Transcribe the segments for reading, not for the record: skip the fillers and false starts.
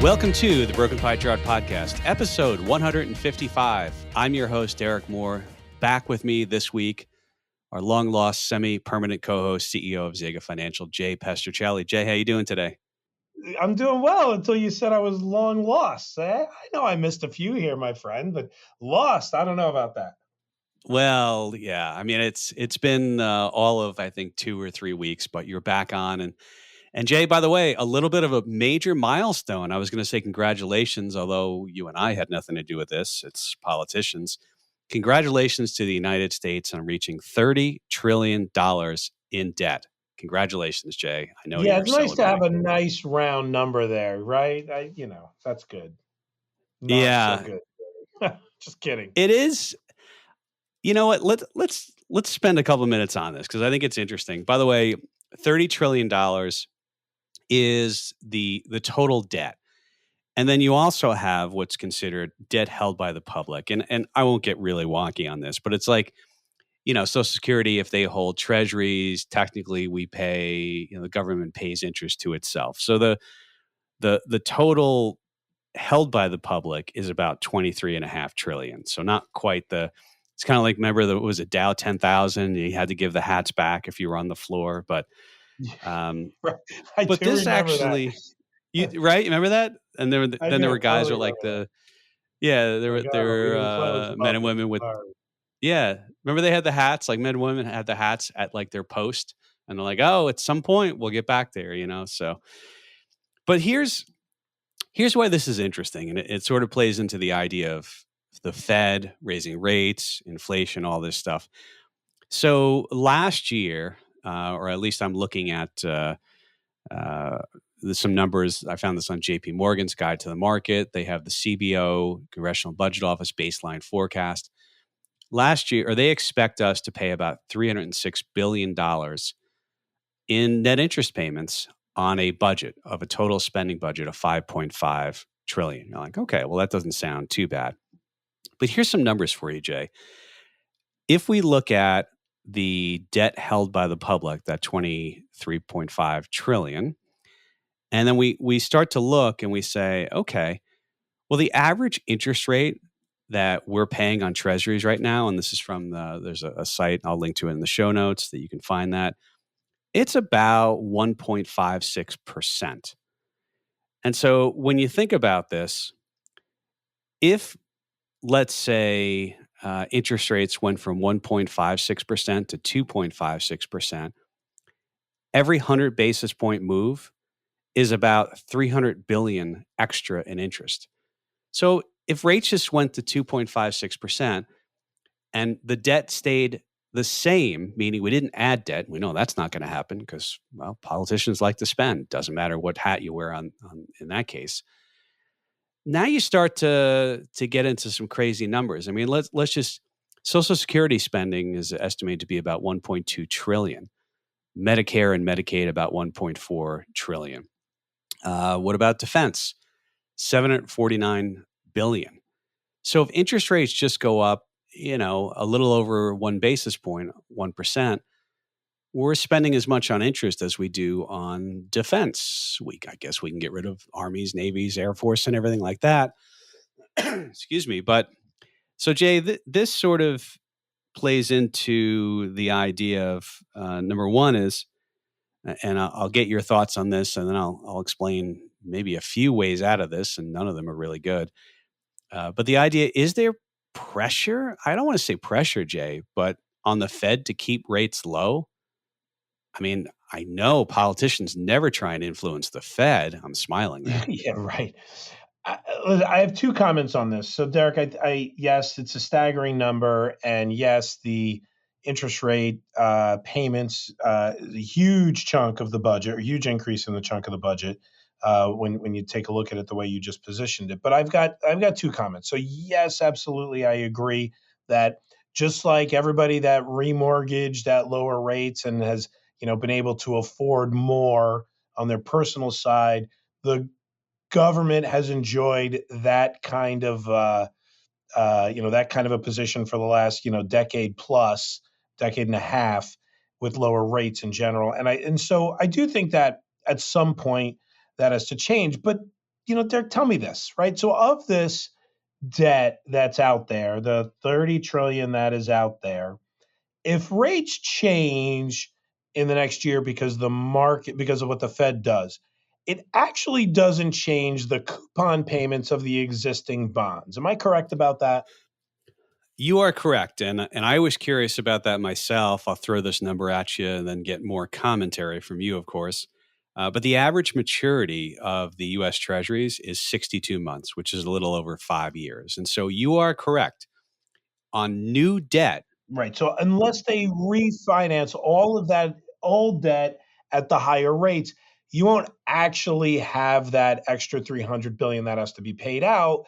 Welcome to the Broken Pie Chart Podcast, episode 155. I'm your host, Derek Moore. Back with me this week, our long-lost, semi-permanent co-host, CEO of ZEGA Financial, Jay Pestrichelli. Jay, how you doing today? I'm doing well until you said I was long lost. I know I missed a few here, my friend, but lost, I don't know about that. Well, yeah. I mean, it's been all of, I think, 2 or 3 weeks, but you're back on. And Jay, by the way, a little bit of a major milestone. I was going to say congratulations, although you and I had nothing to do with this. It's politicians. Congratulations to the United States on reaching $30 trillion in debt. Congratulations, Jay. I know Yeah, you're it's nice to have celebrating. a nice round number there, right? That's good. Not so Yeah, good. Just kidding. it is. You know what? Let's spend a couple minutes on this because I think it's interesting. By the way, $30 trillion is the total debt. And then you also have what's considered debt held by the public. And I won't get really wonky on this, but it's like, Social Security, if they hold treasuries, technically we pay, the government pays interest to itself. So the total held by the public is about 23.5 trillion. So not quite it's kind of like, remember that was a Dow 10,000. You had to give the hats back if you were on the floor. But, Right. I but do this remember actually, that. right? Remember that? And then there were guys who Totally were like remember there that. were Like, there oh, we were didn't close men above and it. women with, Sorry. yeah. Remember they had the hats, like men and women had the hats at like their post. And they're like, oh, at some point we'll get back there, So, but here's why this is interesting. And it sort of plays into the idea of the Fed raising rates, inflation, all this stuff. So last year, or at least I'm looking at some numbers. I found this on JP Morgan's Guide to the Market. They have the CBO, Congressional Budget Office baseline forecast. Last year, or they expect us to pay about $306 billion in net interest payments on a budget of a total spending budget of 5.5 trillion. You're like, okay, well, that doesn't sound too bad. But here's some numbers for you, Jay. If we look at the debt held by the public, that 23.5 trillion, and then we start to look and we say, okay, well, the average interest rate that we're paying on treasuries right now, and this is from there's a site, I'll link to it in the show notes that you can find that, it's about 1.56%. And so when you think about this, if let's say interest rates went from 1.56% to 2.56%, every 100 basis point move is about 300 billion extra in interest. So if rates just went to 2.56% and the debt stayed the same, meaning we didn't add debt, we know that's not going to happen because, well, politicians like to spend. Doesn't matter what hat you wear on in that case. Now you start to get into some crazy numbers. I mean, let's just Social Security spending is estimated to be about 1.2 trillion. Medicare and Medicaid about 1.4 trillion. What about defense? 749 billion. So if interest rates just go up, a little over 1 basis point, 1%, we're spending as much on interest as we do on defense. I guess we can get rid of armies, navies, Air Force, and everything like that. Excuse me. But so, Jay, this sort of plays into the idea of number one is, and I'll get your thoughts on this, and then I'll explain maybe a few ways out of this, and none of them are really good. But the idea, is there pressure? I don't want to say pressure, Jay, but on the Fed to keep rates low? I mean, I know politicians never try and influence the Fed. I'm smiling there. Yeah, right. I have two comments on this. So, Derek, yes, it's a staggering number, and yes, the interest rate payments is a huge chunk of the budget, or huge increase in the chunk of the budget when you take a look at it the way you just positioned it. But I've got two comments. So, yes, absolutely, I agree that just like everybody that remortgaged at lower rates and has been able to afford more on their personal side, the government has enjoyed that kind of that kind of a position for the last decade and a half with lower rates in general. And so I do think that at some point that has to change. But Derek, tell me this, right? So of this debt that's out there, the 30 trillion that is out there, if rates change in the next year because of what the Fed does, it actually doesn't change the coupon payments of the existing bonds. Am I correct about that? You are correct, and I was curious about that myself. I'll throw this number at you and then get more commentary from you, of course. But the average maturity of the U.S. Treasuries is 62 months, which is a little over 5 years. And so you are correct on new debt. Right. So unless they refinance all of that old debt at the higher rates, you won't actually have that extra 300 billion that has to be paid out.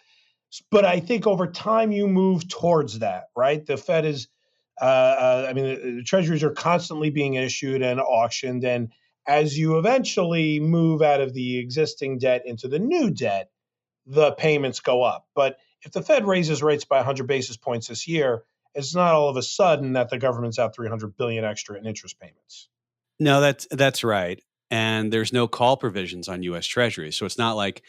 But I think over time you move towards that, right? The Fed is, I mean, the treasuries are constantly being issued and auctioned. And as you eventually move out of the existing debt into the new debt, the payments go up. But if the Fed raises rates by 100 basis points this year, it's not all of a sudden that the government's out 300 billion extra in interest payments. No, that's right. And there's no call provisions on U.S. Treasuries, so it's not like.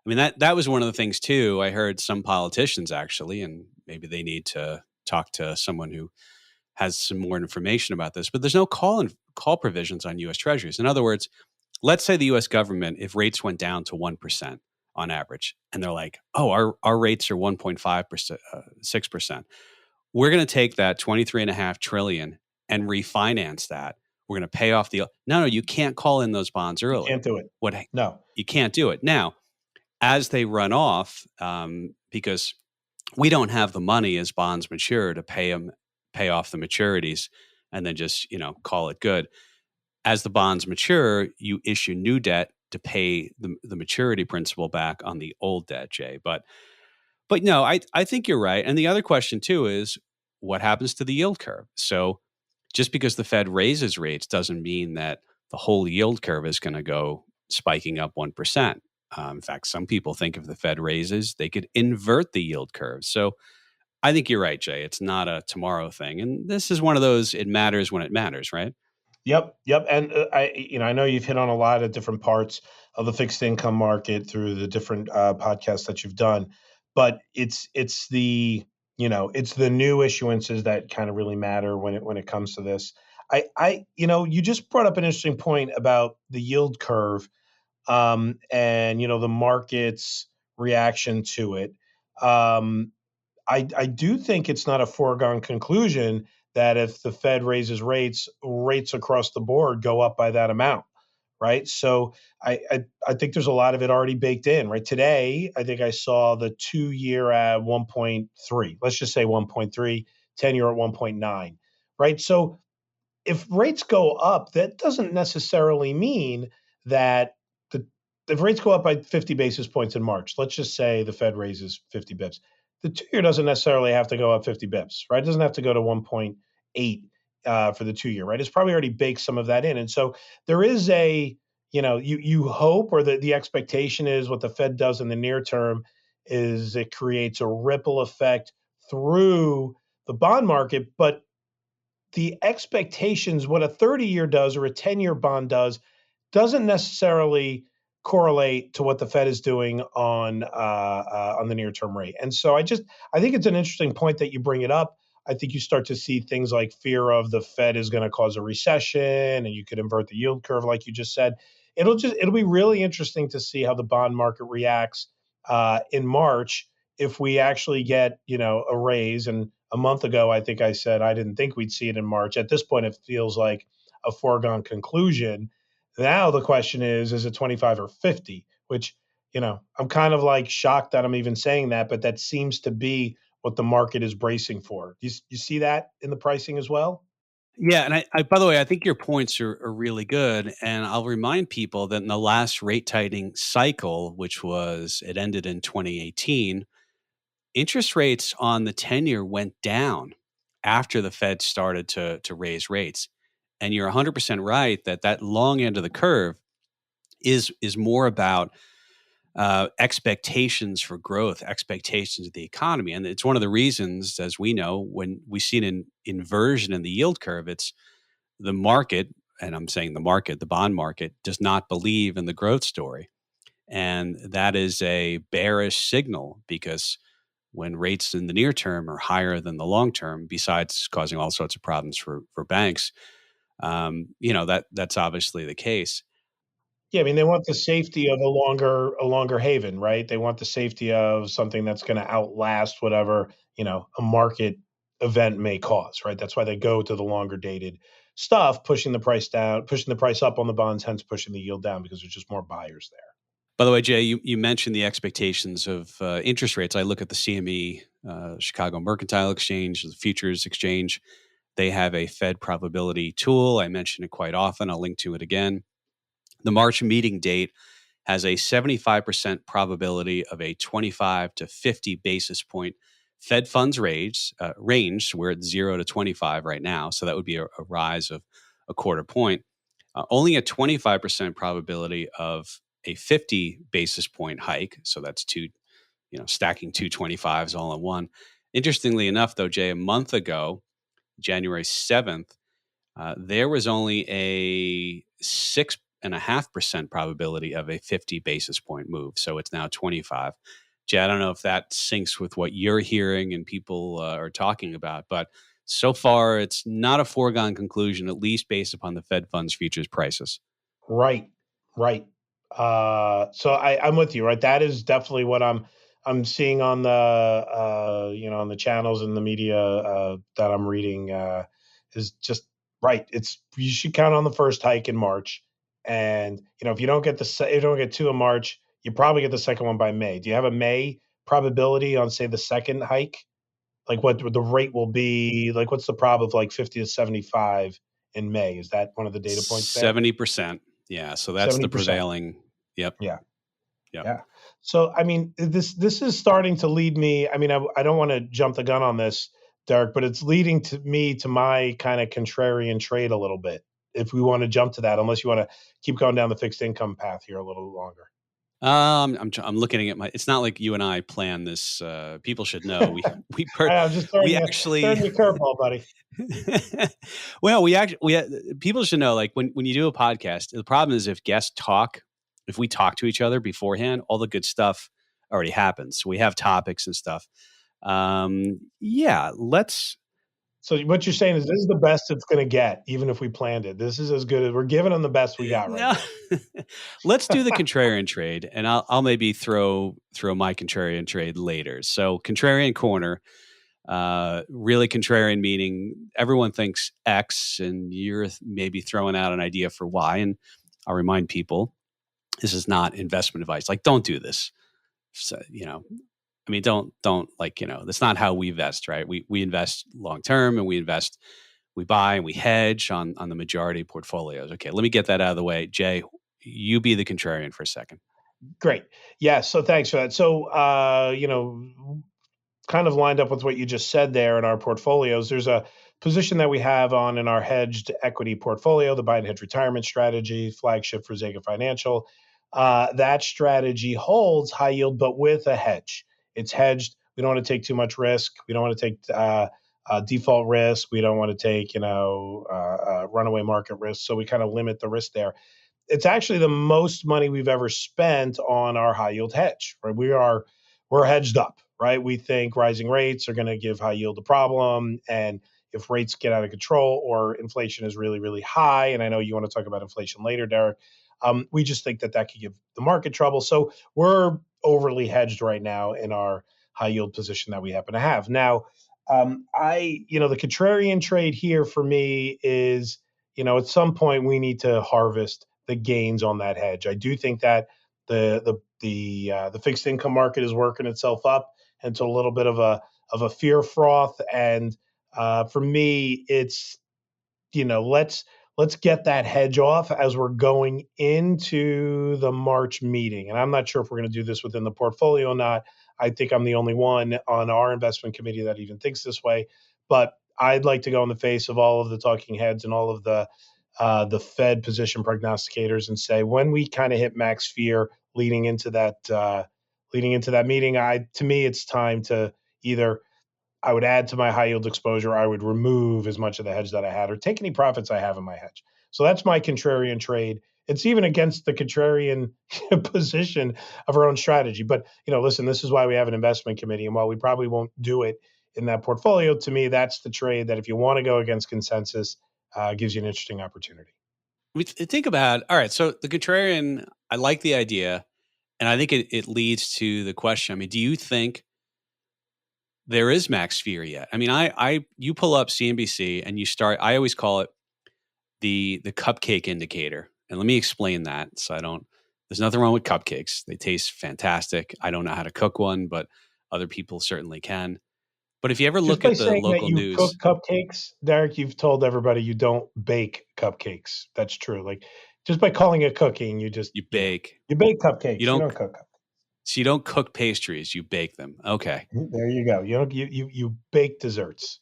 I mean, that was one of the things too. I heard some politicians actually, and maybe they need to talk to someone who has some more information about this. But there's no call provisions on U.S. Treasuries. In other words, let's say the U.S. government, if rates went down to 1% on average, and they're like, oh, our rates are 1.5%, 6%. We're going to take that 23.5 trillion and refinance that. We're going to pay off the. No, you can't call in those bonds You early. can't do it. What No. You can't do it now as they run off, because we don't have the money as bonds mature to pay off the maturities, and then just call it good. As the bonds mature, you issue new debt to pay the maturity principal back on the old debt, Jay. But no, I think you're right. And the other question too is what happens to the yield curve? So just because the Fed raises rates doesn't mean that the whole yield curve is going to go spiking up 1%. In fact, some people think if the Fed raises, they could invert the yield curve. So I think you're right, Jay. It's not a tomorrow thing. And this is one of those, it matters when it matters, right? Yep. And I know you've hit on a lot of different parts of the fixed income market through the different podcasts that you've done, but it's the it's the new issuances that kind of really matter when it comes to this. You just brought up an interesting point about the yield curve, and the market's reaction to it. Um, I do think it's not a foregone conclusion that if the Fed raises rates, rates across the board go up by that amount, right? So I think there's a lot of it already baked in, right? Today, I think I saw the 2 year at 1.3. Let's just say 1.3, 10 year at 1.9, right? So if rates go up, that doesn't necessarily mean that the if rates go up by 50 basis points in March, let's just say the Fed raises 50 bips. The 2 year doesn't necessarily have to go up 50 bips, right? It doesn't have to go to 1.8 for the 2 year, right? It's probably already baked some of that in. And so there is you hope, or the expectation is what the Fed does in the near term is it creates a ripple effect through the bond market. But the expectations, what a 30-year does or a 10-year bond doesn't necessarily correlate to what the Fed is doing on the near term rate. And so I think it's an interesting point that you bring it up. I think you start to see things like fear of the Fed is going to cause a recession, and you could invert the yield curve, like you just said. It'll be really interesting to see how the bond market reacts in March if we actually get a raise. And a month ago, I think I said I didn't think we'd see it in March. At this point, it feels like a foregone conclusion. Now the question is it 25 or 50? Which, I'm kind of like shocked that I'm even saying that, but that seems to be what the market is bracing for. You see that in the pricing as well? Yeah, and I by the way, I think your points are really good. And I'll remind people that in the last rate tightening cycle, it ended in 2018, interest rates on the 10-year went down after the Fed started to raise rates. And you're 100% right that long end of the curve is more about expectations for growth, expectations of the economy. And it's one of the reasons, as we know, when we see an inversion in the yield curve, it's the market, and I'm saying the market, the bond market, does not believe in the growth story. And that is a bearish signal because when rates in the near term are higher than the long term, besides causing all sorts of problems for banks, that's obviously the case. Yeah, I mean, they want the safety of a longer haven, right? They want the safety of something that's gonna outlast whatever, a market event may cause, right? That's why they go to the longer dated stuff, pushing the price down, pushing the price up on the bonds, hence pushing the yield down because there's just more buyers there. By the way, Jay, you mentioned the expectations of interest rates. I look at the CME, Chicago Mercantile Exchange, the Futures Exchange. They have a Fed probability tool. I mention it quite often. I'll link to it again. The March meeting date has a 75% probability of a 25 to 50 basis point Fed funds range. We're at 0 to 25 right now. So that would be a rise of a quarter point. Only a 25% probability of a 50 basis point hike. So that's stacking two 25s all in one. Interestingly enough, though, Jay, a month ago, January 7th, there was only a 6.5% probability of a 50 basis point move. So it's now 25. Jay, I don't know if that syncs with what you're hearing and people are talking about, but so far it's not a foregone conclusion, at least based upon the Fed funds futures prices. Right, right. So I'm with you, right? That is definitely what I'm seeing on the on the channels and the media that I'm reading is just right. It's you should count on the first hike in March, and if you don't get if you don't get two in March, you probably get the second one by May. Do you have a May probability on say the second hike? Like what the rate will be? Like what's the prob of like 50 to 75 in May? Is that one of the data points there? 70%. Yeah. So that's the 70%. prevailing. Yep. Yeah. Yep. Yeah. So, I mean, this is starting to lead me. I mean, I don't want to jump the gun on this, Derek, but it's leading to me to my kind of contrarian trade a little bit. If we want to jump to that, unless you want to keep going down the fixed income path here a little longer. I'm looking at my. It's not like you and I plan this. People should know I'm just we throwing actually. you a curveball, buddy. Well, people should know. Like when you do a podcast, the problem is if guests talk, if we talk to each other beforehand, all the good stuff already happens. We have topics and stuff. Yeah, let's. So what you're saying is this is the best it's going to get, even if we planned it. This is as good as we're giving them the best we got right No, now. let's do the contrarian trade, and I'll maybe throw my contrarian trade later. So contrarian corner, really contrarian meaning everyone thinks X, and you're maybe throwing out an idea for Y. And I'll remind people this is not investment advice. Like, don't do this. So, I mean, don't like that's not how we invest, right? We invest long term, and we buy and we hedge on the majority of portfolios. Okay, let me get that out of the way. Jay, you be the contrarian for a second. Great. Yeah. So thanks for that. So, kind of lined up with what you just said there in our portfolios. There's a position that we have on in our hedged equity portfolio, the buy and hedge retirement strategy, flagship for ZEGA Financial. That strategy holds high yield, but with a hedge. It's hedged. We don't want to take too much risk. We don't want to take default risk. We don't want to take, runaway market risk. So we kind of limit the risk there. It's actually the most money we've ever spent on our high yield hedge. Right, we're hedged up. Right, we think rising rates are going to give high yield a problem, and if rates get out of control or inflation is really really high, and I know you want to talk about inflation later, Derek. We just think that could give the market trouble. So we're overly hedged right now in our high yield position that we happen to have now. The contrarian trade here for me is, at some point we need to harvest the gains on that hedge. I do think that the fixed income market is working itself up into a little bit of a fear froth, and for me, it's let's get that hedge off as we're going into the March meeting. And I'm not sure if we're going to do this within the portfolio or not. I think I'm the only one on our investment committee that even thinks this way. But I'd like to go in the face of all of the talking heads and all of the Fed position prognosticators and say when we kind of hit max fear leading into that meeting, to me it's time to either I would add to my high yield exposure. I would remove as much of the hedge that I had or take any profits I have in my hedge. So that's my contrarian trade. it's even against the contrarian position of our own strategy. But listen, this is why we have an investment committee, and while we probably won't do it in that portfolio, to me, that's the trade that if you want to go against consensus, gives you an interesting opportunity. We think about, all right, so the contrarian, I like the idea, and I think it leads to the question. I mean, do you think there is max fear yet? I mean, you pull up CNBC and you start. I always call it the cupcake indicator, and let me explain that. So I don't. There's nothing wrong with cupcakes; they taste fantastic. I don't know how to cook one, but other people certainly can. But if you ever Just look by at the saying that local you cook news, cupcakes, Derek, you've told everybody you don't bake cupcakes. That's true. Like just by calling it cooking, you just you bake. you bake You cupcakes. You don't. don't cook cupcakes. So you don't cook pastries; you bake them. Okay. There you go. You bake desserts.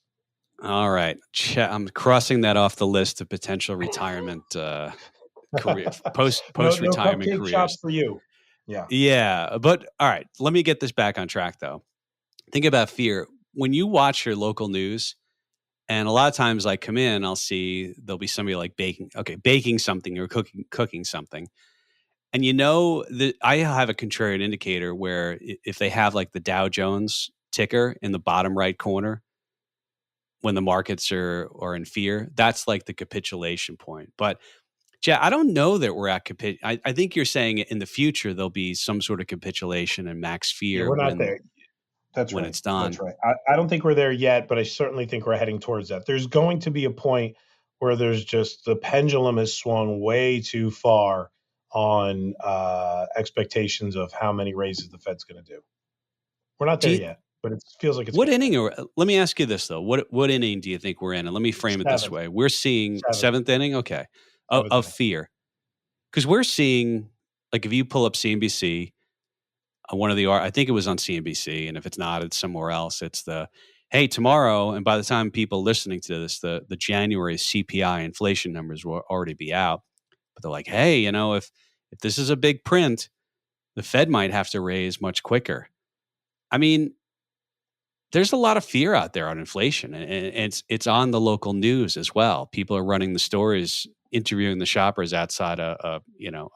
All right. I'm crossing that off the list of potential retirement career No, post no retirement cupcake shop careers. for you. Yeah. Yeah, but all right, let me get this back on track though. Think about fear. When you watch your local news, and a lot of times I come in, I'll see there'll be somebody like baking something or cooking something. And that I have a contrarian indicator where if they have like the Dow Jones ticker in the bottom right corner when the markets are in fear, that's like the capitulation point. But yeah, I don't know that we're at I think you're saying in the future there'll be some sort of capitulation and max Yeah, fear we're not there. That's when right. it's That's done. right. I don't think we're there yet, but I certainly think we're heading towards that. There's going to be a point where there's just the pendulum has swung way too far on expectations of how many raises the Fed's going to do. We're not Do there you, yet, but it feels like it's what getting inning there. are? Let me ask you this though. What inning do you think we're in? And let me frame it this Seventh, way: we're seeing seventh, seventh inning, okay, seventh of inning. fear, because we're seeing like if you pull up CNBC, one of the I think it was on CNBC, and if it's not, it's somewhere else. It's the hey tomorrow, and by the time people listening to this, the January CPI inflation numbers will already be out. But they're like, hey, if this is a big print, the Fed might have to raise much quicker. I mean, there's a lot of fear out there on inflation, and it's on the local news as well. People are running the stories, interviewing the shoppers outside a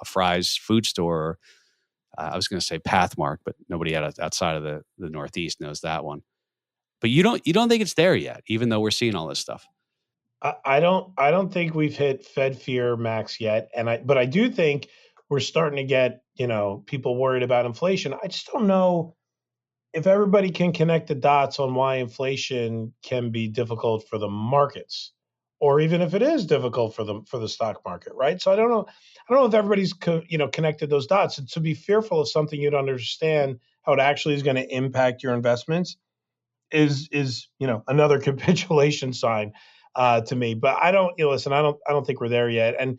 Fry's food store. Or, I was going to say Pathmark, but nobody outside of the Northeast knows that one. But you don't think it's there yet, even though we're seeing all this stuff. I don't think we've hit Fed fear max yet, but I do think we're starting to get people worried about inflation. I just don't know if everybody can connect the dots on why inflation can be difficult for the markets, or even if it is difficult for the stock market, right? So I don't know if everybody's connected those dots. And to be fearful of something you don't understand how it actually is going to impact your investments is another capitulation sign to me. But I don't listen. I don't think we're there yet. And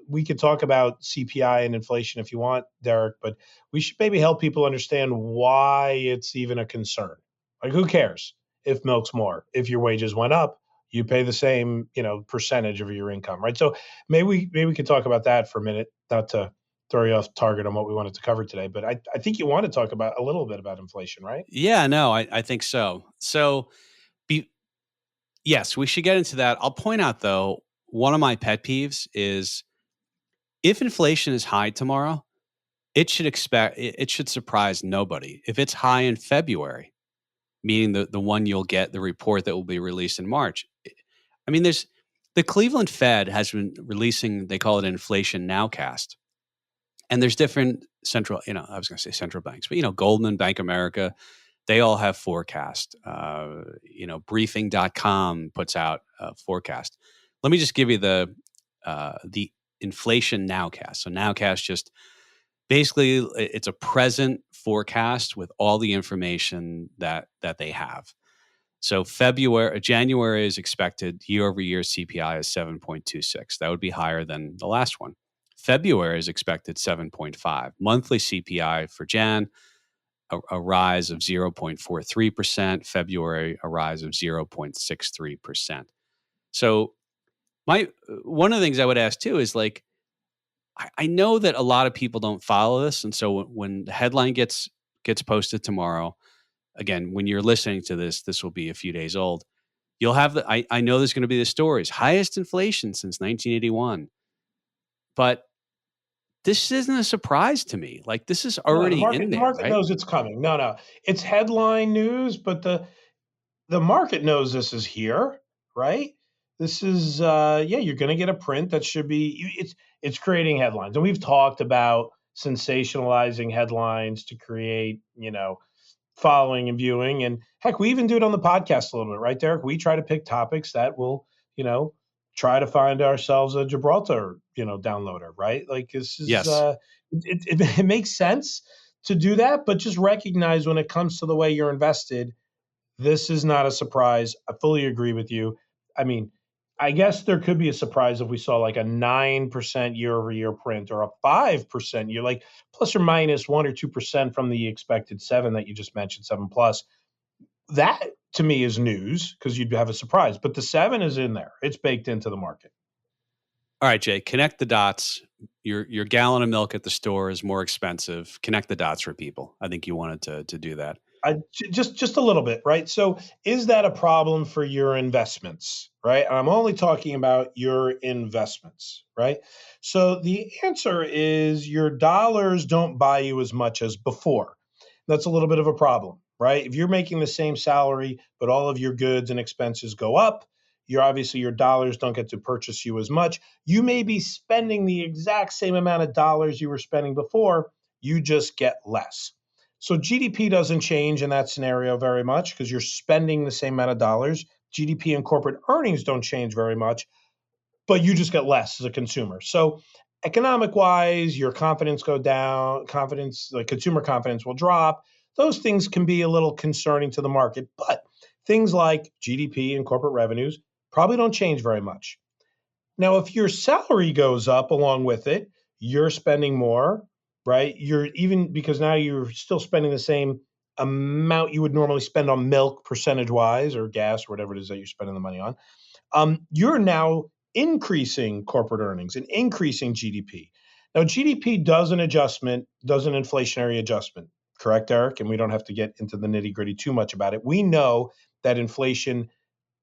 we could talk about CPI and inflation if you want, Derek, but we should maybe help people understand why it's even a concern. Like, who cares if milk's more? If your wages went up, you pay the same percentage of your income, right? So maybe we could talk about that for a minute, not to throw you off target on what we wanted to cover today. But I think you want to talk about a little bit about inflation, right? Yeah, no, I think so. So, be, yes, we should get into that. I'll point out though, one of my pet peeves is if inflation is high tomorrow, it should surprise nobody. If it's high in February, meaning the one you'll get the report that will be released in March. I mean, there's the Cleveland Fed has been releasing, they call it inflation nowcast. And there's different I was going to say central banks, but Goldman, Bank of America, they all have forecast. Briefing.com puts out a forecast. Let me just give you the inflation nowcast. So nowcast just basically it's a present forecast with all the information that they have. So January is expected year over year CPI is 7.26. That would be higher than the last one. February is expected 7.5. Monthly CPI for Jan, a rise of 0.43%. February, a rise of 0.63%. So one of the things I would ask too is like, I know that a lot of people don't follow this. And so when the headline gets posted tomorrow, again, when you're listening to this will be a few days old. You'll have I know there's going to be the stories, highest inflation since 1981. But this isn't a surprise to me. Like this is No, already in the there, market right? knows it's coming. No, no, it's headline news, but the market knows this is here, right? This is yeah, you're going to get a print that should be it's creating headlines. And we've talked about sensationalizing headlines to create, following and viewing. And heck, we even do it on the podcast a little bit, right, Derek? We try to pick topics that will, you know, try to find ourselves a Gibraltar, downloader, right? Like this is Yes. it makes sense to do that, but just recognize when it comes to the way you're invested, this is not a surprise. I fully agree with you. I mean, I guess there could be a surprise if we saw like a 9% year over year print or a 5% year, like plus or minus 1 or 2% from the expected seven that you just mentioned, seven plus. That to me is news because you'd have a surprise. But the seven is in there, it's baked into the market. All right, Jay, connect the dots. Your gallon of milk at the store is more expensive. Connect the dots for people. I think you wanted to do that. Just a little bit, right? So, is that a problem for your investments, right? I'm only talking about your investments, right? So the answer is your dollars don't buy you as much as before. That's a little bit of a problem, right? If you're making the same salary, but all of your goods and expenses go up, you're obviously your dollars don't get to purchase you as much. You may be spending the exact same amount of dollars you were spending before, you just get less. So GDP doesn't change in that scenario very much because you're spending the same amount of dollars. GDP and corporate earnings don't change very much, but you just get less as a consumer. So economic wise, your confidence go down, confidence, like consumer confidence will drop. Those things can be a little concerning to the market, but things like GDP and corporate revenues probably don't change very much. Now, if your salary goes up along with it, you're spending more, right? You're even because now you're still spending the same amount you would normally spend on milk percentage wise or gas or whatever it is that you're spending the money on. You're now increasing corporate earnings and increasing GDP. Now, GDP does an adjustment, does an inflationary adjustment, correct, Eric? And we don't have to get into the nitty gritty too much about it. We know that inflation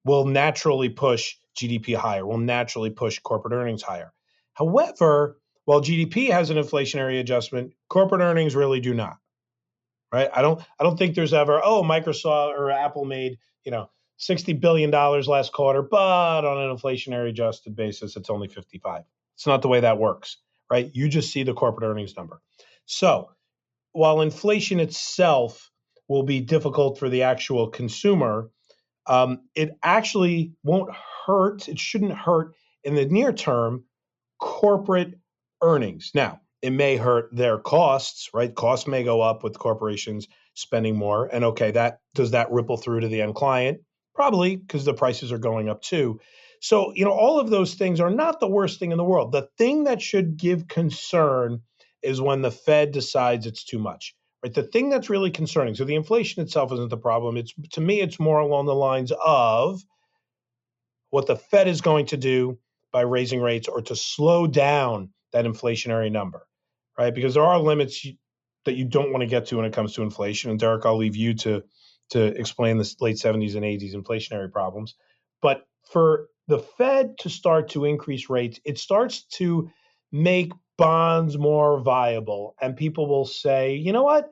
will naturally push GDP higher, will naturally push corporate earnings higher. However, while GDP has an inflationary adjustment, corporate earnings really do not. Right? I don't think there's ever, Microsoft or Apple made, $60 billion last quarter, but on an inflationary adjusted basis, it's only 55. It's not the way that works, right? You just see the corporate earnings number. So while inflation itself will be difficult for the actual consumer, it actually won't hurt. It shouldn't hurt in the near term corporate earnings. Now, it may hurt their costs, right? Costs may go up with corporations spending more. And okay, that does that ripple through to the end client? Probably because the prices are going up too. So, all of those things are not the worst thing in the world. The thing that should give concern is when the Fed decides it's too much. Right? The thing that's really concerning. So the inflation itself isn't the problem. It's to me, it's more along the lines of what the Fed is going to do by raising rates or to slow down that inflationary number, right? Because there are limits that you don't want to get to when it comes to inflation. And Derek, I'll leave you to explain the late 70s and 80s inflationary problems. But for the Fed to start to increase rates, it starts to make bonds more viable. And people will say, you know what?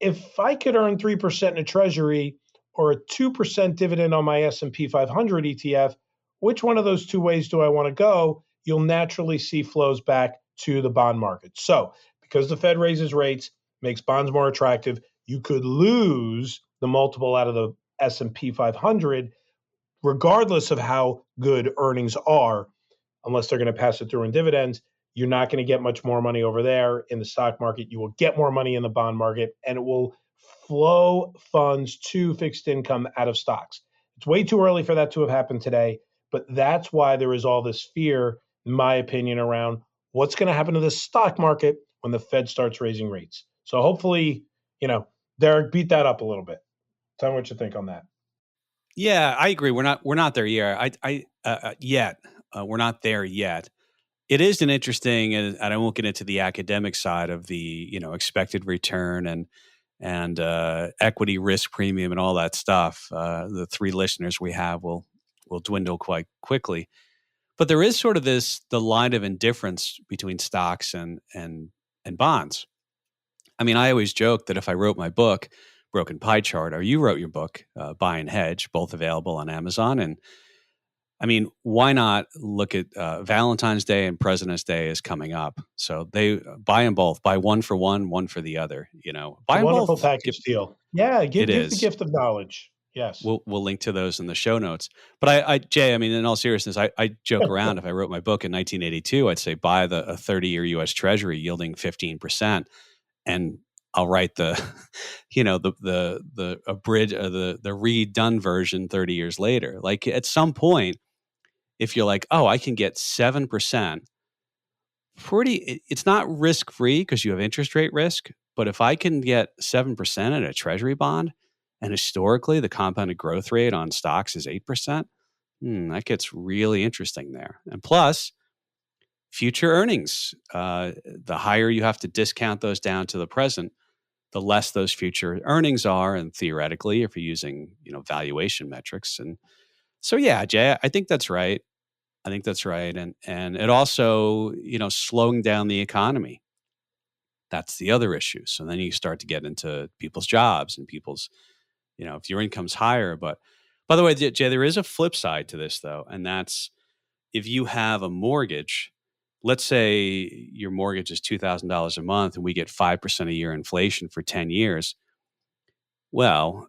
If I could earn 3% in a treasury or a 2% dividend on my S&P 500 ETF, which one of those two ways do I want to go? You'll naturally see flows back to the bond market. So, because the Fed raises rates, makes bonds more attractive, you could lose the multiple out of the S&P 500 regardless of how good earnings are, unless they're going to pass it through in dividends. You're not going to get much more money over there in the stock market. You will get more money in the bond market, and it will flow funds to fixed income out of stocks. It's way too early for that to have happened today, but that's why there is all this fear, in my opinion, around what's going to happen to the stock market when the Fed starts raising rates. So hopefully, Derek, beat that up a little bit. Tell me what you think on that. Yeah, I agree. We're not there yet. We're not there yet. It is an interesting, and I won't get into the academic side of the expected return and equity risk premium and all that stuff. The three listeners we have will dwindle quite quickly. But there is sort of the line of indifference between stocks and bonds. I mean, I always joke that if I wrote my book, Broken Pie Chart, or you wrote your book, Buy and Hedge, both available on Amazon, and I mean, why not look at Valentine's Day and President's Day is coming up? So they buy them both, buy one for one for the other. It's Buy a them wonderful both. package deal. Yeah, It give the is. gift of knowledge. Yes. We'll link to those in the show notes. But Jay, I mean, in all seriousness, I joke around. If I wrote my book in 1982, I'd say buy a 30-year U.S. Treasury yielding 15%, and I'll write the, the abridged, the redone version 30 years later. Like at some point, if you're like, oh, I can get 7%, it's not risk free because you have interest rate risk. But if I can get 7% in a Treasury bond, and historically the compounded growth rate on stocks is 8%, that gets really interesting there. And plus, future earnings, the higher you have to discount those down to the present, the less those future earnings are. And theoretically, if you're using valuation metrics, and so yeah, Jay, I think that's right. I think that's right. And it also, slowing down the economy. That's the other issue. So then you start to get into people's jobs and people's, if your income's higher. But by the way, Jay, there is a flip side to this though. And that's if you have a mortgage, let's say your mortgage is $2,000 a month and we get 5% a year inflation for 10 years. Well,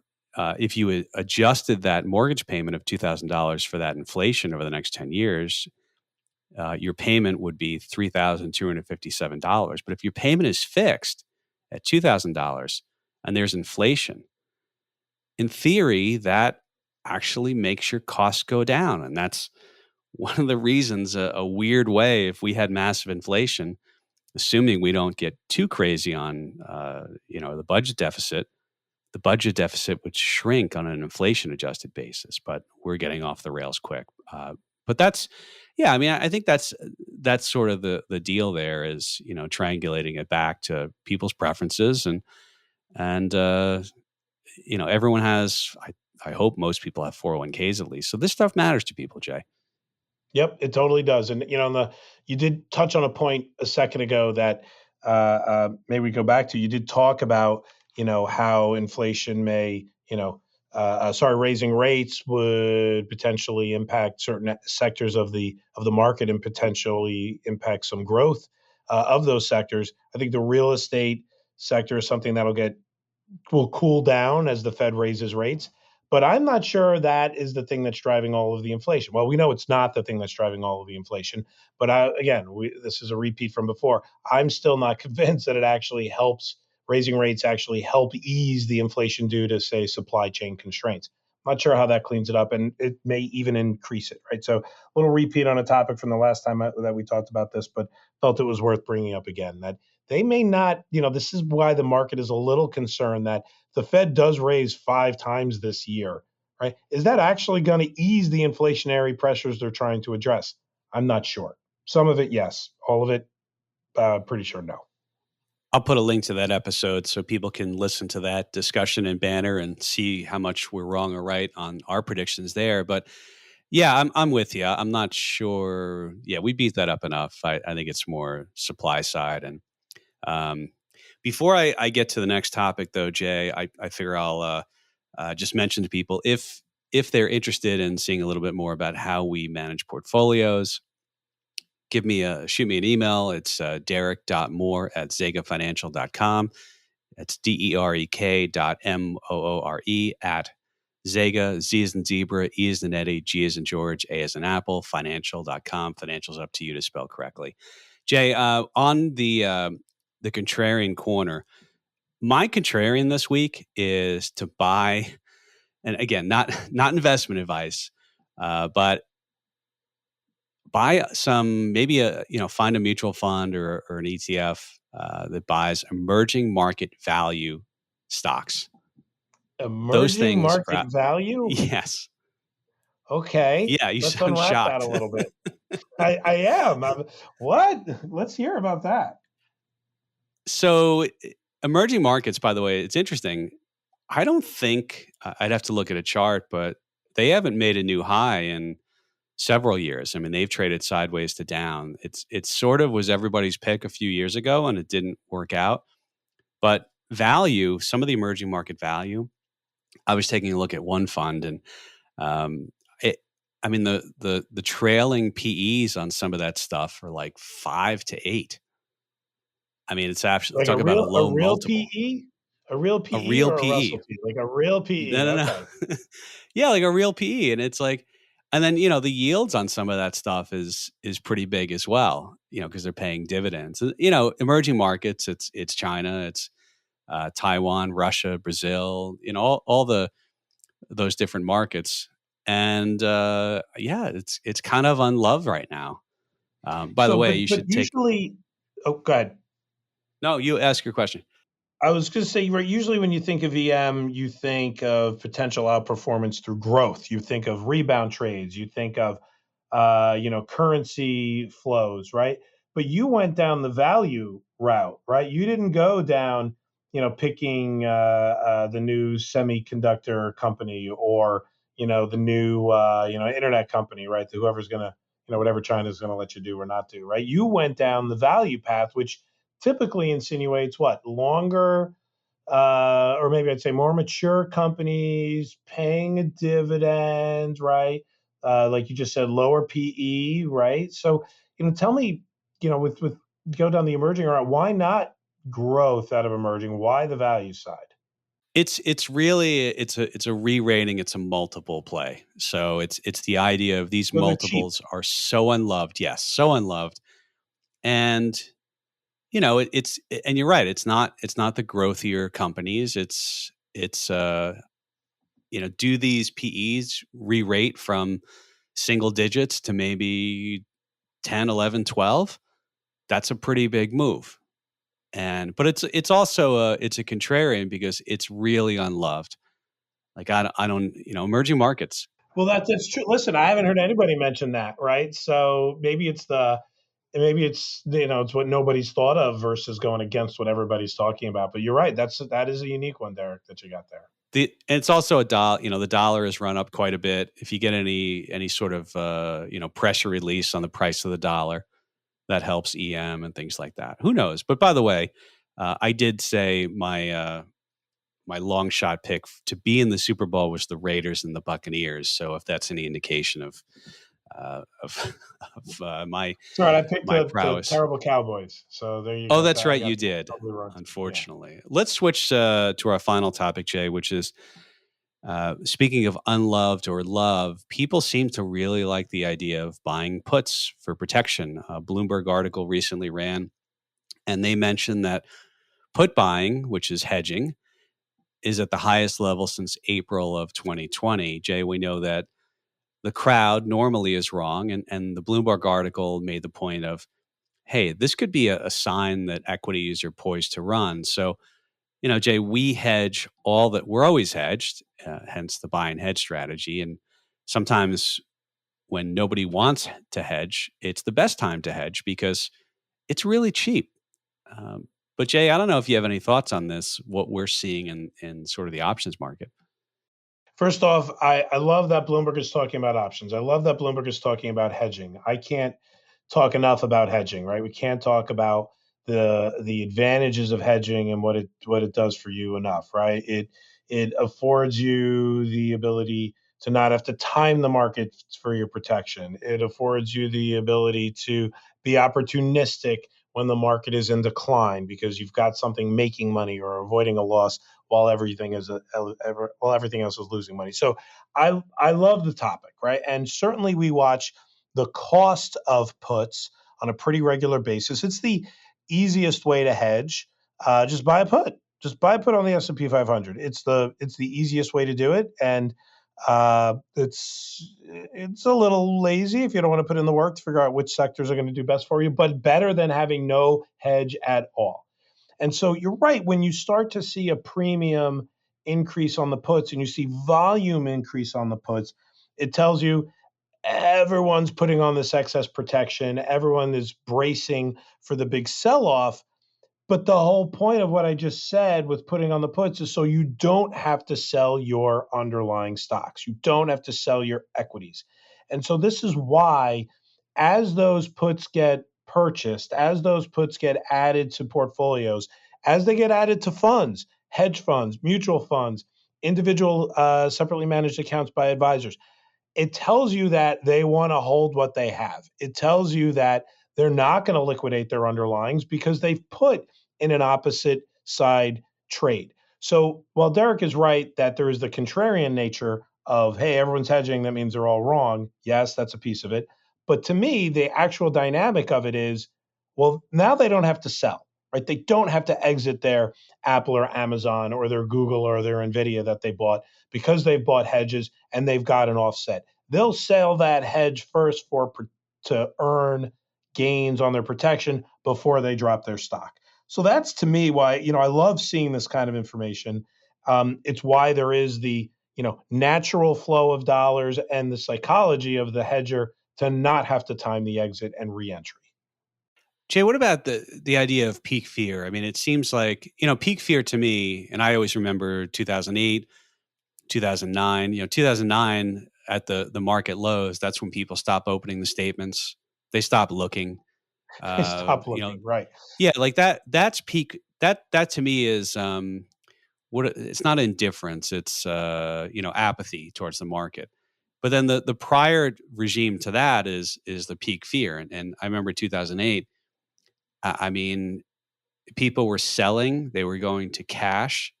if you adjusted that mortgage payment of $2,000 for that inflation over the next 10 years, your payment would be $3,257. But if your payment is fixed at $2,000 and there's inflation, in theory, that actually makes your costs go down. And that's one of the reasons, a weird way, if we had massive inflation, assuming we don't get too crazy on, the budget deficit would shrink on an inflation adjusted basis, but we're getting off the rails quick. But that's, yeah, I mean, I think that's sort of the deal there is, triangulating it back to people's preferences and everyone has, I hope most people have 401ks at least. So this stuff matters to people, Jay. Yep, it totally does. And you did touch on a point a second ago that maybe we go back to. You did talk about how inflation may raising rates would potentially impact certain sectors of the market and potentially impact some growth of those sectors. I think the real estate sector is something will cool down as the Fed raises rates. But I'm not sure that is the thing that's driving all of the inflation. Well, we know it's not the thing that's driving all of the inflation. But this is a repeat from before. I'm still not convinced that it actually helps. Raising rates actually help ease the inflation due to, say, supply chain constraints. I'm not sure how that cleans it up, and it may even increase it, right? So a little repeat on a topic from the last time that we talked about this, but felt it was worth bringing up again, that they may not, this is why the market is a little concerned that the Fed does raise 5 times this year, right? Is that actually going to ease the inflationary pressures they're trying to address? I'm not sure. Some of it, yes. All of it, pretty sure no. I'll put a link to that episode so people can listen to that discussion and banner and see how much we're wrong or right on our predictions there. But yeah, I'm with you. I'm not sure. Yeah, we beat that up enough. I think it's more supply side. And before I get to the next topic, though, Jay, I figure I'll just mention to people if they're interested in seeing a little bit more about how we manage portfolios, shoot me an email. It's derek.moore@zegafinancial.com. That's DEREK.MOORE at ZEGA, Z as in zebra, E as in Eddie, G as in George, A as in Apple, financial.com. Financial's up to you to spell correctly. Jay, on the contrarian corner, my contrarian this week is to buy, and again, not investment advice, but buy some, maybe find a mutual fund or an ETF that buys emerging market value stocks. Those Emerging things market value? yes. Okay. Yeah, you Let's sound unwrap that a shocked. little bit. I am. What? Let's hear about that. So emerging markets, by the way, it's interesting. I don't think I'd have to look at a chart, but they haven't made a new high in several years. I mean, they've traded sideways to down. It sort of was everybody's pick a few years ago, and it didn't work out. But value, some of the emerging market value, I was taking a look at one fund, and um, it. I mean, the trailing PEs on some of that stuff are like 5 to 8. I mean, it's actually Like talk about a a low real multiple, PE, a real a PE, real or a PE. Russell PE, like a real PE. No, no, Okay. no. Yeah, like a real PE, and it's like, and then the yields on some of that stuff is pretty big as well. Because they're paying dividends. Emerging markets. It's China. It's Taiwan, Russia, Brazil. All those different markets, and yeah, it's kind of unloved right now. By the So, way, you but should take. usually, oh, go ahead. No, you ask your question. I was going to say, right, usually when you think of EM, you think of potential outperformance through growth. You think of rebound trades. You think of, currency flows, right? But you went down the value route, right? You didn't go down, picking the new semiconductor company, or the new internet company, right? Whoever's going to, whatever China's going to let you do or not do, right? You went down the value path, which typically insinuates what? Longer, or maybe I'd say more mature companies paying a dividend, right? Like you just said, lower PE, right? So, tell me, with go down the emerging route, why not growth out of emerging? Why the value side? It's really it's a re-rating, it's a multiple play. So it's the idea of these So they're cheap. multiples are so unloved, yes, so unloved, and it's and you're right, it's not the growthier companies. It's do these PEs re-rate from single digits to maybe 10, 11, 12? That's a pretty big move. But it's also it's a contrarian because it's really unloved. Like I don't emerging markets. Well, that's true. Listen, I haven't heard anybody mention that, right? So maybe it's it's what nobody's thought of versus going against what everybody's talking about. But you're right. That is a unique one, Derek, that you got there. And it's also a dollar. The dollar has run up quite a bit. If you get any sort of pressure release on the price of the dollar, that helps EM and things like that. Who knows? But by the way, I did say my long shot pick to be in the Super Bowl was the Raiders and the Buccaneers. So if that's any indication of uh, of, my Sorry, I picked the prowess. terrible Cowboys. So there you Oh, go. that's I right, got you did. totally wrong too. Yeah. Unfortunately, let's switch to our final topic, Jay, which is speaking of unloved or love. People seem to really like the idea of buying puts for protection. A Bloomberg article recently ran, and they mentioned that put buying, which is hedging, is at the highest level since April of 2020. Jay, we know that the crowd normally is wrong. And the Bloomberg article made the point of, hey, this could be a sign that equities are poised to run. So, Jay, we hedge all that we're always hedged, hence the buy and hedge strategy. And sometimes when nobody wants to hedge, it's the best time to hedge because it's really cheap. But Jay, I don't know if you have any thoughts on this, what we're seeing in sort of the options market. First off, I love that Bloomberg is talking about options. I love that Bloomberg is talking about hedging. I can't talk enough about hedging, right? We can't talk about the advantages of hedging and what it does for you enough, right? It affords you the ability to not have to time the market for your protection. It affords you the ability to be opportunistic when the market is in decline because you've got something making money or avoiding a loss while everything else is losing money. So I love the topic, right? And certainly we watch the cost of puts on a pretty regular basis. It's the easiest way to hedge. Just buy a put. Just buy a put on the S&P 500. It's the easiest way to do it, and it's a little lazy if you don't want to put in the work to figure out which sectors are going to do best for you, but better than having no hedge at all. And so you're right. When you start to see a premium increase on the puts and you see volume increase on the puts, it tells you everyone's putting on this excess protection. Everyone is bracing for the big sell off. But the whole point of what I just said with putting on the puts is so you don't have to sell your underlying stocks. You don't have to sell your equities. And so this is why, as those puts get purchased, as those puts get added to portfolios, as they get added to funds, hedge funds, mutual funds, individual separately managed accounts by advisors, it tells you that they want to hold what they have. It tells you that they're not going to liquidate their underlyings because they've put in an opposite side trade. So while Derek is right that there is the contrarian nature of, hey, everyone's hedging, that means they're all wrong. Yes, that's a piece of it. But to me, the actual dynamic of it is, well, now they don't have to sell, right? They don't have to exit their Apple or Amazon or their Google or their Nvidia that they bought because they've bought hedges and they've got an offset. They'll sell that hedge first to earn gains on their protection before they drop their stock. So that's to me why I love seeing this kind of information. It's why there is the natural flow of dollars and the psychology of the hedger to not have to time the exit and reentry. Jay, what about the idea of peak fear? I mean, it seems like, peak fear to me, and I always remember 2008, 2009, 2009 at the market lows, that's when people stop opening the statements. They stop looking. Stop looking, right? Yeah, like that's peak. That to me is what it's not indifference, it's apathy towards the market. But then the prior regime to that is the peak fear. And I remember 2008, I mean, people were selling, they were going to cash,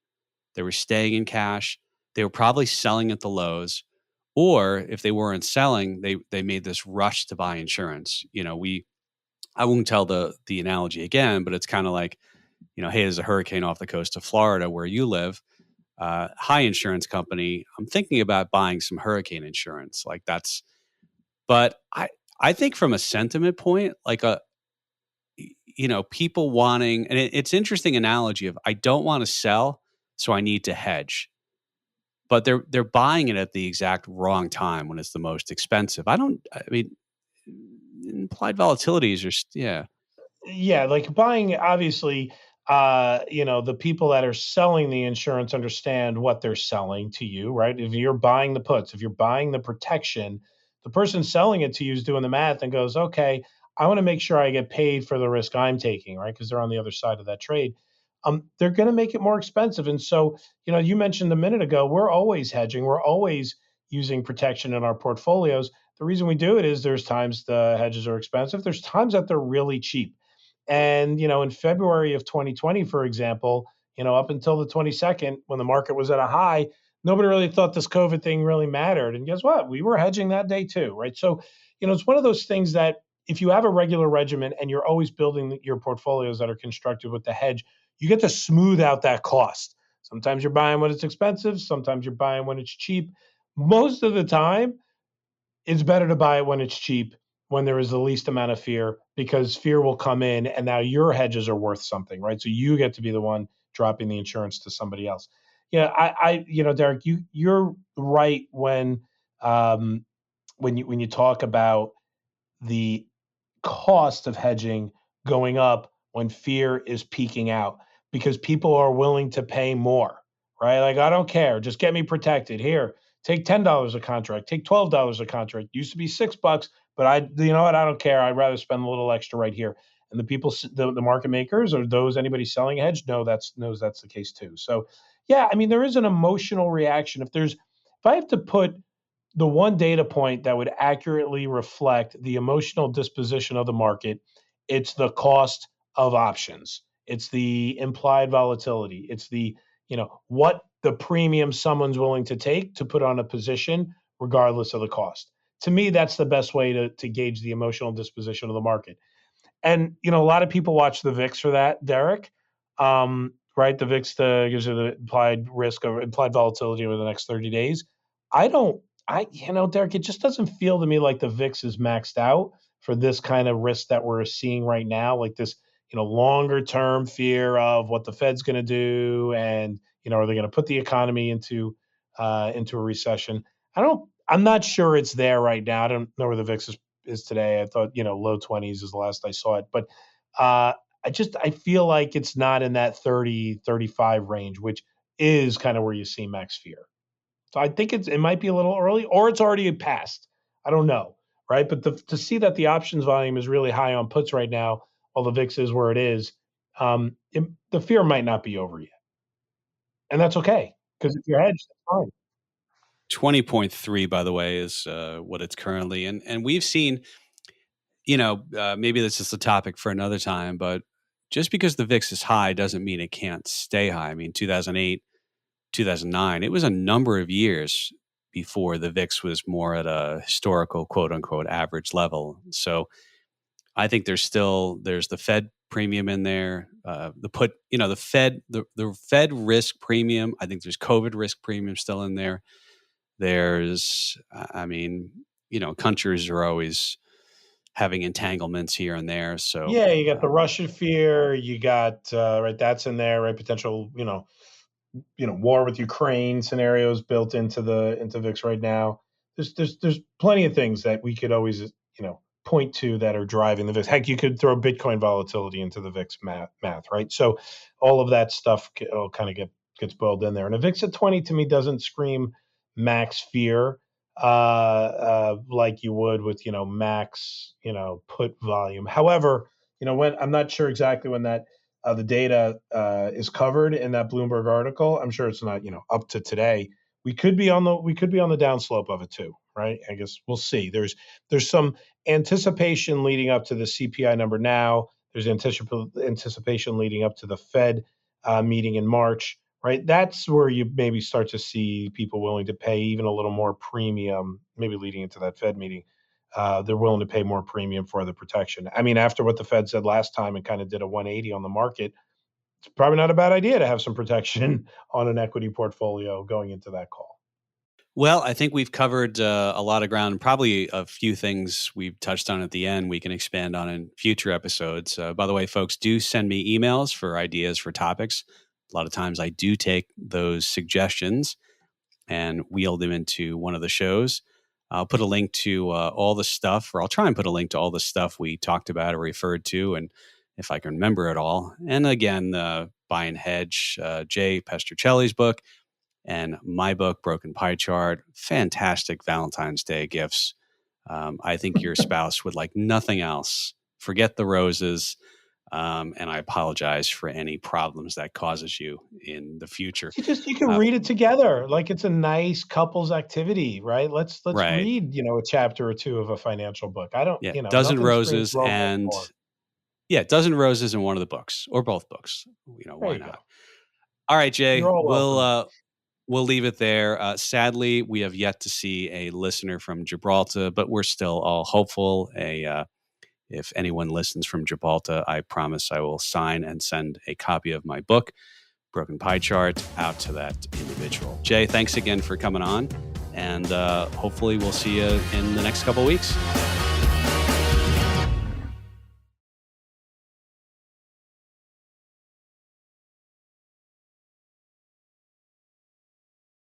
they were staying in cash, they were probably selling at the lows, or if they weren't selling, they made this rush to buy insurance. I won't tell the analogy again, but it's kind of like, hey, there's a hurricane off the coast of Florida where you live. High insurance company, I'm thinking about buying some hurricane insurance. Like that's, but I think from a sentiment point, like people wanting, and it's interesting analogy of I don't want to sell, so I need to hedge, but they're buying it at the exact wrong time when it's the most expensive. I mean, implied volatility is just, yeah. Yeah, like buying, obviously, the people that are selling the insurance understand what they're selling to you, right? If you're buying the puts, if you're buying the protection, the person selling it to you is doing the math and goes, okay, I want to make sure I get paid for the risk I'm taking, right? Because they're on the other side of that trade. They're going to make it more expensive. And so, you mentioned a minute ago, we're always hedging, we're always using protection in our portfolios. The reason we do it is there's times the hedges are expensive, there's times that they're really cheap. And, in February of 2020, for example, up until the 22nd, when the market was at a high, nobody really thought this COVID thing really mattered. And guess what? We were hedging that day too, right? So, it's one of those things that if you have a regular regimen and you're always building your portfolios that are constructed with the hedge, you get to smooth out that cost. Sometimes you're buying when it's expensive, sometimes you're buying when it's cheap. Most of the time, it's better to buy it when it's cheap, when there is the least amount of fear, because fear will come in and now your hedges are worth something, right? So you get to be the one dropping the insurance to somebody else. Yeah, Derek, you're right um, when you talk about the cost of hedging going up when fear is peaking out because people are willing to pay more, right? Like, I don't care. Just get me protected. Here, take $10 a contract, take $12 a contract. Used to be $6, but you know what? I don't care. I'd rather spend a little extra right here. And the people, the market makers or those, anybody selling a hedge, knows that's the case too. So, yeah, I mean, there is an emotional reaction. If I have to put the one data point that would accurately reflect the emotional disposition of the market, it's the cost of options. It's the implied volatility. It's what the premium someone's willing to take to put on a position regardless of the cost. To me, that's the best way to gauge the emotional disposition of the market. And a lot of people watch the VIX for that, Derek. Right, the VIX gives you the implied risk of implied volatility over the next 30 days. I don't, Derek, it just doesn't feel to me like the VIX is maxed out for this kind of risk that we're seeing right now, like this, longer term fear of what the Fed's going to do, and are they going to put the economy into a recession? I'm not sure it's there right now. I don't know where the VIX is today. I thought, low 20s is the last I saw it. But I feel like it's not in that 30, 35 range, which is kind of where you see max fear. So I think it might be a little early, or it's already passed. I don't know, right? But to see that the options volume is really high on puts right now, while the VIX is where it is, the fear might not be over yet, and that's okay because if you're hedged, that's fine. 20.3, by the way, is what it's currently. And we've seen, maybe this is a topic for another time, but just because the VIX is high doesn't mean it can't stay high. I mean, 2008, 2009, it was a number of years before the VIX was more at a historical quote unquote average level. So I think there's the Fed premium in there, the Fed risk premium. I think there's COVID risk premium still in there. There's, countries are always having entanglements here and there. So, Yeah, you got the Russian fear, you got right, that's in there, right? Potential, war with Ukraine scenarios built into VIX right now. There's plenty of things that we could always point to that are driving the VIX. Heck, you could throw Bitcoin volatility into the VIX math, right? So all of that stuff kind of gets boiled in there. And a VIX at 20 to me doesn't scream max fear like you would with max put volume. However, when I'm not sure exactly when that the data is covered in that Bloomberg article. I'm sure it's not up to today. We could be on the downslope of it too, right? I guess we'll see. There's some anticipation leading up to the CPI number now. There's anticipation leading up to the Fed meeting in March, right? That's where you maybe start to see people willing to pay even a little more premium, maybe leading into that Fed meeting. They're willing to pay more premium for the protection. I mean, after what the Fed said last time and kind of did a 180 on the market, it's probably not a bad idea to have some protection on an equity portfolio going into that call. well, I think we've covered a lot of ground, and probably a few things we've touched on at the end we can expand on in future episodes. By the way, folks, do send me emails for ideas for topics. A lot of times I do take those suggestions and wheel them into one of the shows. I'll put a link to all the stuff, or I'll try and put a link to all the stuff we talked about or referred to, and if I can remember it all. And again, Buy and Hedge, Jay Pestrichelli's book, and my book, Broken Pie Chart. Fantastic Valentine's Day gifts. I think your spouse would like nothing else. Forget the roses. And I apologize for any problems that causes you in the future. You can read it together like it's a nice couples activity, right? Let's Right. read a chapter or two of a financial book. I don't Yeah. Dozen nothing screams roses romance and more. yeah, dozen roses in one of the books or both books. There Why you go. not? All right, Jay. You're all welcome. We'll leave it there. Sadly, we have yet to see a listener from Gibraltar, but we're still all hopeful. If anyone listens from Gibraltar, I promise I will sign and send a copy of my book, Broken Pie Chart, out to that individual. Jay, thanks again for coming on, and hopefully we'll see you in the next couple of weeks.